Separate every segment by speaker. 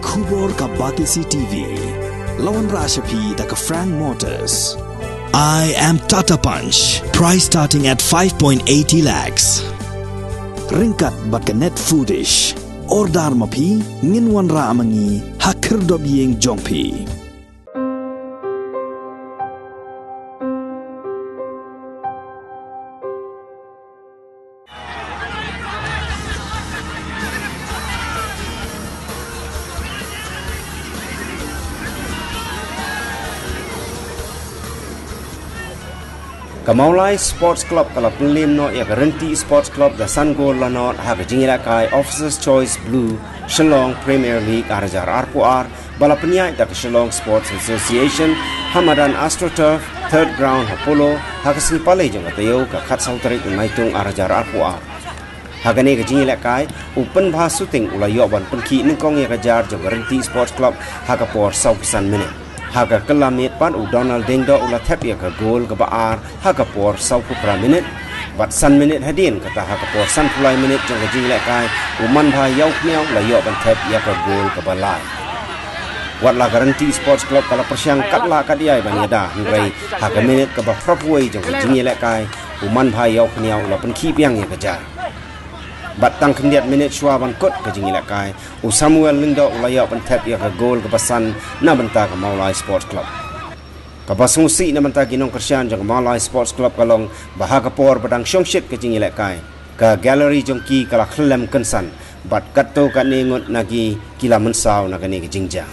Speaker 1: Kubor ka Batisi TV. Lawan Rashapi da ka Frank Motors. I am Tata Punch. Price starting at 5.80 lakhs. Ringkat bat ka Net Foodish. Ordar mapi nginwan ra amangi hakir dob yeng jongpi.
Speaker 2: Kamaulai Sports Club kala penlim no ya Garanti Sports Club da Sangol lanot ha gajingila kai Officers Choice Blue Shillong Premier League arajar RPR bala penyai da Shillong Sports Association Hamadan AstroTurf Third Ground Apollo ha kasin pale jong atayo ka khat sautarik naitung arajar RPR ha gane gajingila kai open bha shooting ulayo ban penki ningkong ya gajar jong Garanti Sports Club ha ka por saukisan minute Haga kelamit pan u Donald Dengdo ula tap ya ka gol ka baar haga por sau kupra minit bat san minit hadin kata haga por san pulai minit jong ka jing kai uman bha yauk miau la yo ban tap ya ka gol ka balai wat la Garanti Sports Club kala persiang katla ka diai ban yada ngrai haga minit ka ba propway jong ka jing kai uman bha yauk miau la pan ki piang ya ka jar Batang kendiat minit shua ban kot ke jingila kai u Samuel Lindo ulaya ban tap ya ka gol ke pasan na benta ka Maulai Sports Club ka basmusi na benta ginong kersian jang Maulai Sports Club kalong bahaga por badang syongshit ke jingila kai ka gallery jongki kala khlem kensan bat katto ka ningot nagi kila mensau na kani ke jingja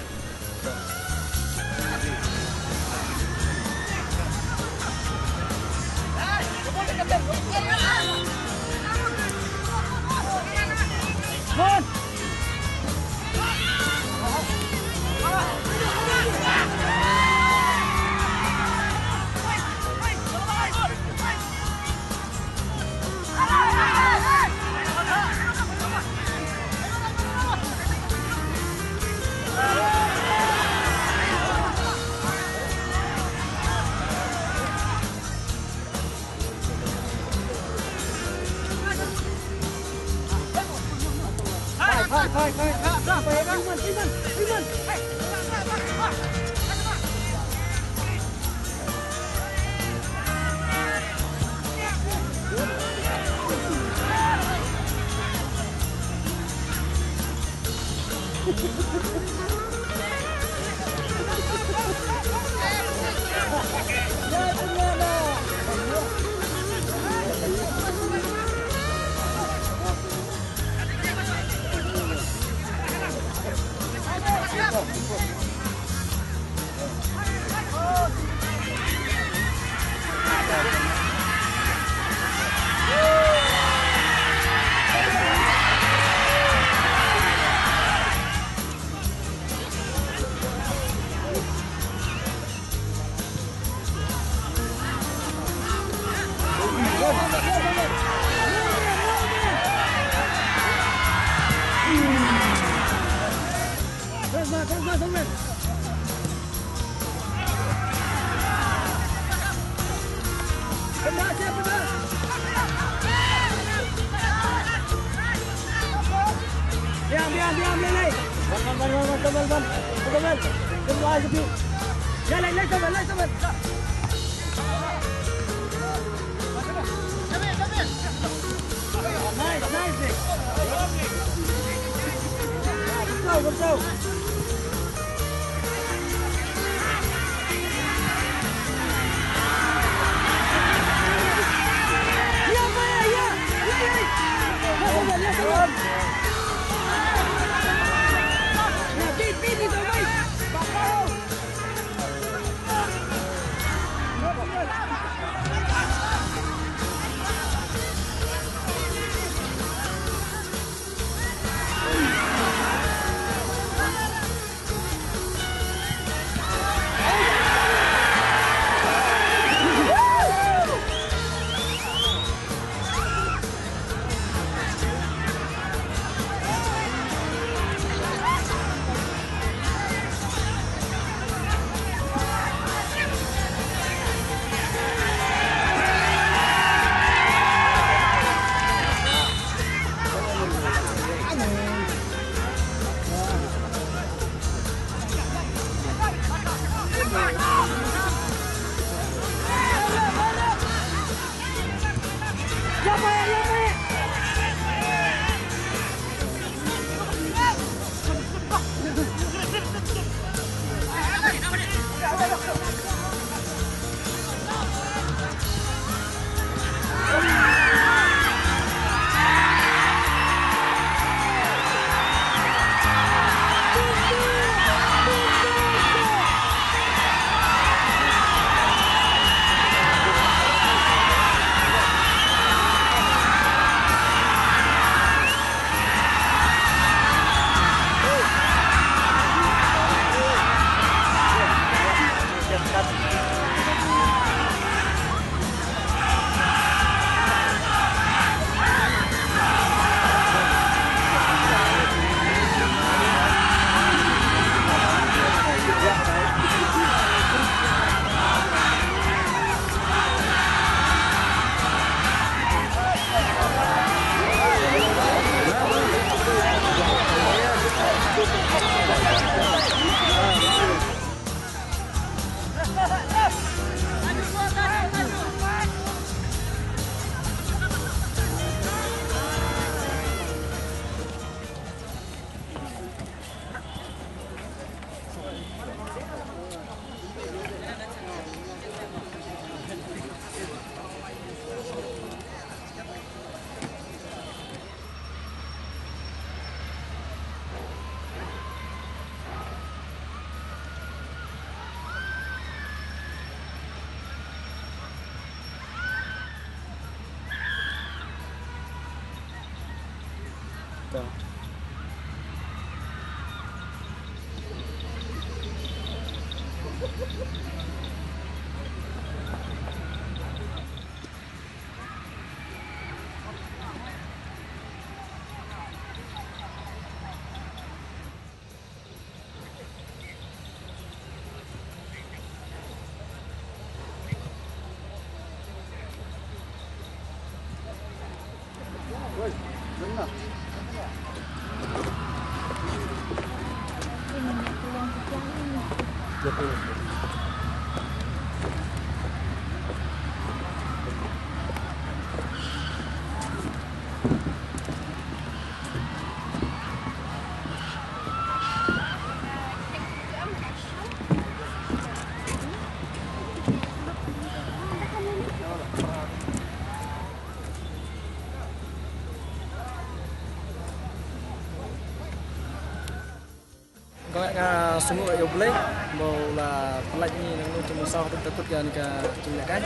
Speaker 3: Nga semua yo boleh mau là pelaj ni nang tu musah tu takut kan ka tindakan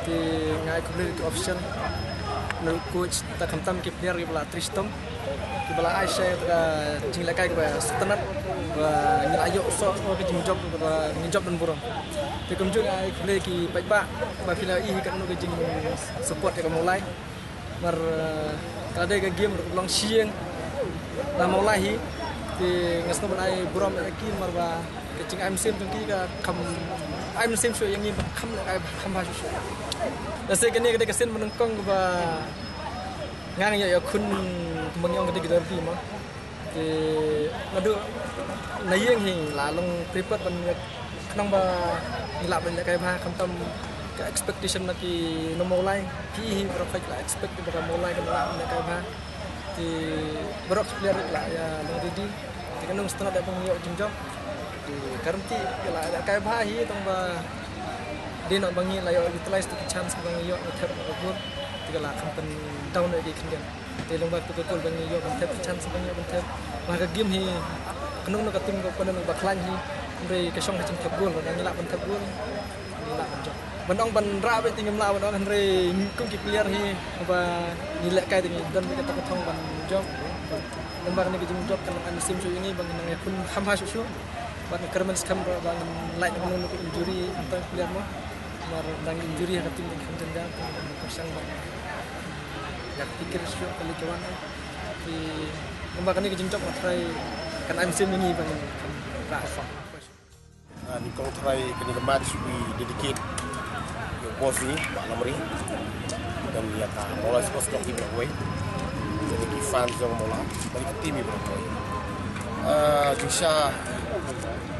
Speaker 3: ti ngai community official no coach ta khamtam ki player ki bala Tristom ki bala Aisyah ta tindakan ka setenat wa ni ayo so ki job ba ni job dan burung ti kumjung ai play ki baik ba ba fila i kan no ki jing support ka mulai mar kada ka game ro long siang la mulai thì ngasno banai buram lagi marba kecing I'm sim tungki ka kham I'm sim show yang ni kham la kham ba show dase kene kede kesen menungkong ba ngang ya kun mengyong kede kede ti ma thì madu nayeng hi la long prepare ban knong ba nila ban kai ba kham tam ka expectation na ki no molai ki hi perfect la expect ba molai ka la kai ba thì berok player la ya long didi thì cái nông start đã bằng nhiều chính job thì garanti là cái ba hi tông ba đi nó bằng nhiều là utilize the chance bằng nhiều cái thép của quân thì là không cần down lại cái kinh nghiệm thì long ba cái call bằng nhiều bằng thép chance bằng nhiều bằng thép và cái game hi cái nông nó cái team của quân nó bạc lan hi rồi cái song cái thép quân và đang làm bằng thép quân làm bằng job bên ông bên ra bên team lao bên ông rồi cũng kịp player hi và nhìn lại cái thì đơn cái tao thông bằng job lembar ni kejung job kan musim show ini bang nang pun khamba show ban kermen skam bang light nang injury antar player mo mar dang injury ha tim kan janda persang bang ya pikir show kali kawan di lembar ni kejung job try kan musim ini bang rafa
Speaker 4: ni kalau try kini match we dedicate your boss ni Pak Lamri dan dia tak mulai sports club di Broadway jadi fans yang mula balik ke tim ini Jingsha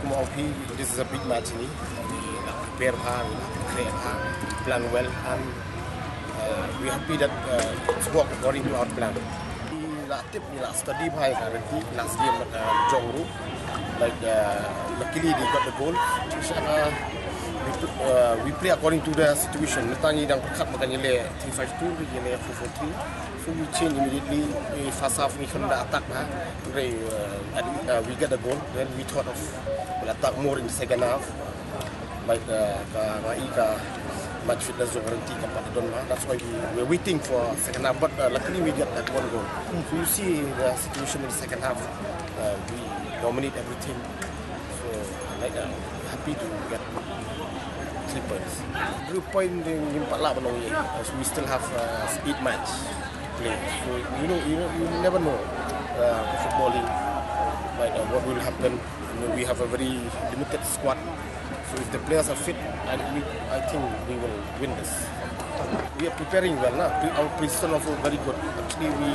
Speaker 4: kuma OP this is a big match ni nak prepare hang nak create hang plan well and we happy that it's work according to our plan la tip ni la study bhai nanti last game Jongru like luckily they got the goal Jingsha we play according to the situation. Netangi dan kat makanya le 352 dia le 443. So we change immediately. First half ni kan dah attack lah. We get the goal. Then we thought of attack more in the second half. Like match fitness zone guarantee kepada Donma. That's why we're waiting for second half. But luckily we get that one goal. So you see the situation in the second half. We dominate everything. So like happy to get 3 points. Group point yang 4 belum ye. So we still have 8 match to play. So you never know footballing. Like what will happen. We have a very limited squad. So if the players are fit, I think we will win this. We are preparing well now. Our preseason also very good. Actually we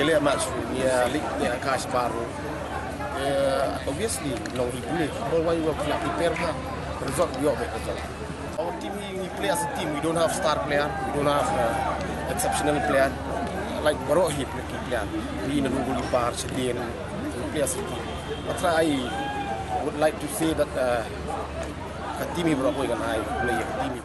Speaker 4: yele match ni league ni Akash baru. Obviously long boleh. Football why you will prepare ha. Result we are result. Our team we play as a team. We don't have star player. We don't have exceptional player. Like Barok hit player. We nunggu di bar sedien. We play as a team. But I would like to say that team Barok kan I play team.